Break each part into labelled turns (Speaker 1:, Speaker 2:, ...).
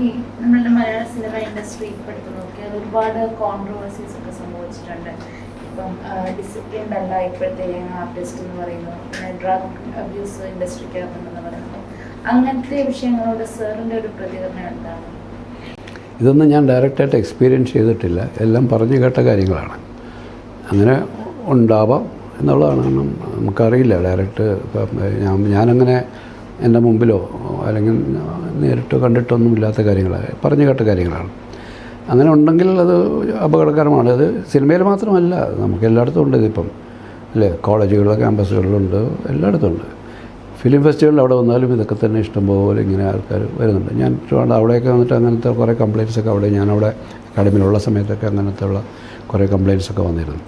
Speaker 1: ഈ നമ്മളുടെ മലയാള cinema industry ഇപ്പോൾ എടുത്ത് നോക്കിയാൽ ഒരുപാട് കോൺട്രവേഴ്സീസ് ഒക്കെ സംഭവിച്ചിട്ടുണ്ട്. ഇപ്പം ഡിസിപ്ലിൻഡ് അല്ല ഇപ്പോഴത്തെ ആർട്ടിസ്റ്റ് എന്ന് പറയുന്നു, പിന്നെ ഡ്രഗ് അബ്യൂസ് ഇൻഡസ്ട്രിക്കകത്തുണ്ടെന്ന് പറയുന്നു. അങ്ങനത്തെ വിഷയങ്ങളോട് സാറിൻ്റെ ഒരു പ്രതികരണം എന്താണ്?
Speaker 2: ഇതൊന്നും ഞാൻ ഡയറക്റ്റായിട്ട് എക്സ്പീരിയൻസ് ചെയ്തിട്ടില്ല, എല്ലാം പറഞ്ഞു കേട്ട കാര്യങ്ങളാണ്. അങ്ങനെ ഉണ്ടാവാം എന്നുള്ളതാണ്. നമുക്കറിയില്ല ഡയറക്റ്റ്. ഞാനങ്ങനെ എൻ്റെ മുമ്പിലോ അല്ലെങ്കിൽ നേരിട്ട് കണ്ടിട്ടൊന്നുമില്ലാത്ത കാര്യങ്ങളാണ്, പറഞ്ഞു കേട്ട കാര്യങ്ങളാണ്. അങ്ങനെ ഉണ്ടെങ്കിൽ അത് അപകടകരമാണ്. അത് സിനിമയിൽ മാത്രമല്ല, നമുക്ക് എല്ലായിടത്തും ഉണ്ട് ഇതിപ്പം, അല്ലേ? കോളേജുകളിലും ക്യാമ്പസുകളിലുണ്ട്, എല്ലായിടത്തും ഉണ്ട്. ഫിലിം ഫെസ്റ്റിവലിൽ അവിടെ വന്നാലും ഇതൊക്കെ തന്നെ ഇഷ്ടംപോലെ ഇങ്ങനെ ആൾക്കാർ വരുന്നുണ്ട്. ഞാൻ അവിടെയൊക്കെ വന്നിട്ട് അങ്ങനത്തെ കുറേ കംപ്ലയിൻസൊക്കെ ഞാനവിടെ അക്കാഡമിയിലുള്ള സമയത്തൊക്കെ അങ്ങനത്തെ ഉള്ള കുറേ കംപ്ലയിൻസൊക്കെ വന്നിരുന്നു.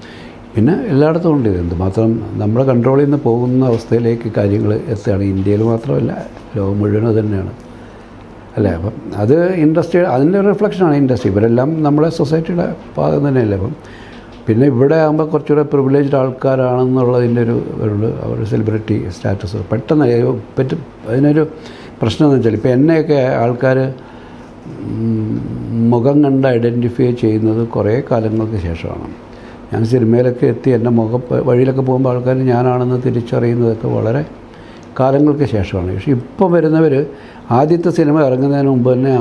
Speaker 2: പിന്നെ എല്ലായിടത്തും ഉണ്ട്. എന്തുമാത്രം നമ്മുടെ കൺട്രോളിൽ നിന്ന് പോകുന്ന അവസ്ഥയിലേക്ക് കാര്യങ്ങൾ എത്തുകയാണ്. ഇന്ത്യയിൽ മാത്രമല്ല, ലോകം മുഴുവനും അത് തന്നെയാണ്, അല്ലേ? അപ്പം അത് ഇൻഡസ്ട്രി, അതിൻ്റെ ഒരു റിഫ്ലക്ഷനാണ് ഇൻഡസ്ട്രി. ഇവരെല്ലാം നമ്മുടെ സൊസൈറ്റിയുടെ ഭാഗം തന്നെയല്ലേ. അപ്പം പിന്നെ ഇവിടെ ആകുമ്പോൾ കുറച്ചുകൂടെ പ്രിവിലേജ്ഡ് ആൾക്കാരാണെന്നുള്ളതിൻ്റെ ഒരു സെലിബ്രിറ്റി സ്റ്റാറ്റസ് പെട്ടെന്ന് പറ്റും. അതിനൊരു പ്രശ്നം എന്ന് വെച്ചാൽ ഇപ്പോൾ എന്നെയൊക്കെ ആൾക്കാർ മുഖം കണ്ട് ഐഡൻറ്റിഫൈ ചെയ്യുന്നത് കുറേ കാലങ്ങൾക്ക് ശേഷമാണ്. ഞാൻ സിനിമയിലൊക്കെ എത്തി എൻ്റെ വഴിയിലൊക്കെ പോകുമ്പോൾ ആൾക്കാർ ഞാനാണെന്ന് തിരിച്ചറിയുന്നതൊക്കെ വളരെ കാലങ്ങൾക്ക് ശേഷമാണ്. പക്ഷേ ഇപ്പോൾ വരുന്നവർ ആദ്യത്തെ സിനിമ ഇറങ്ങുന്നതിന് മുമ്പ് തന്നെ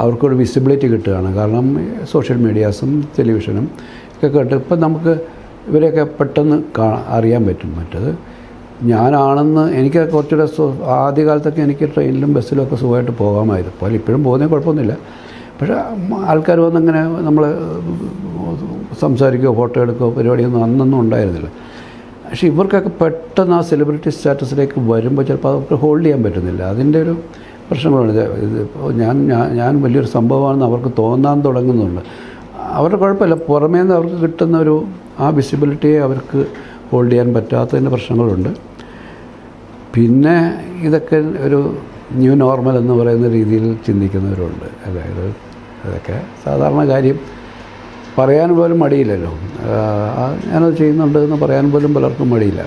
Speaker 2: അവർക്കൊരു വിസിബിലിറ്റി കിട്ടുകയാണ്. കാരണം സോഷ്യൽ മീഡിയാസും ടെലിവിഷനും ഒക്കെ കേട്ട് ഇപ്പം നമുക്ക് ഇവരെയൊക്കെ പെട്ടെന്ന് അറിയാൻ പറ്റും. മറ്റത് ഞാനാണെന്ന് എനിക്ക് കുറച്ചുകൂടെ ആദ്യകാലത്തൊക്കെ എനിക്ക് ട്രെയിനിലും ബസ്സിലും ഒക്കെ സുഖമായിട്ട് പോകാമായിരുന്നു. അപ്പോൾ ഇപ്പോഴും പോകുന്നതിന് കുഴപ്പമൊന്നുമില്ല. പക്ഷേ ആൾക്കാർ വന്നിങ്ങനെ നമ്മൾ സംസാരിക്കുകയോ ഫോട്ടോ എടുക്കുകയോ പരിപാടിയൊന്നും അന്നൊന്നും ഉണ്ടായിരുന്നില്ല. പക്ഷേ ഇവർക്കൊക്കെ പെട്ടെന്ന് ആ സെലിബ്രിറ്റി സ്റ്റാറ്റസിലേക്ക് വരുമ്പോൾ ചിലപ്പോൾ അവർക്ക് ഹോൾഡ് ചെയ്യാൻ പറ്റുന്നില്ല. അതിൻ്റെ ഒരു പ്രശ്നങ്ങളാണ്. ഇതിപ്പോൾ ഞാൻ വലിയൊരു സംഭവമാണെന്ന് അവർക്ക് തോന്നാൻ തുടങ്ങുന്നുണ്ട്. അവരുടെ കുഴപ്പമില്ല, പുറമേ നിന്ന് അവർക്ക് കിട്ടുന്ന ആ വിസിബിലിറ്റിയെ അവർക്ക് ഹോൾഡ് ചെയ്യാൻ പറ്റാത്തതിൻ്റെ പ്രശ്നങ്ങളുണ്ട്. പിന്നെ ഇതൊക്കെ ഒരു ന്യൂ നോർമൽ എന്ന് പറയുന്ന രീതിയിൽ ചിന്തിക്കുന്നവരുണ്ട്, അതായത് അതൊക്കെ സാധാരണ കാര്യം. പറയാൻ പോലും മടിയില്ലല്ലോ. ഞാനത് ചെയ്യുന്നുണ്ട് എന്ന് പറയാൻ പോലും പലർക്കും മടിയില്ല.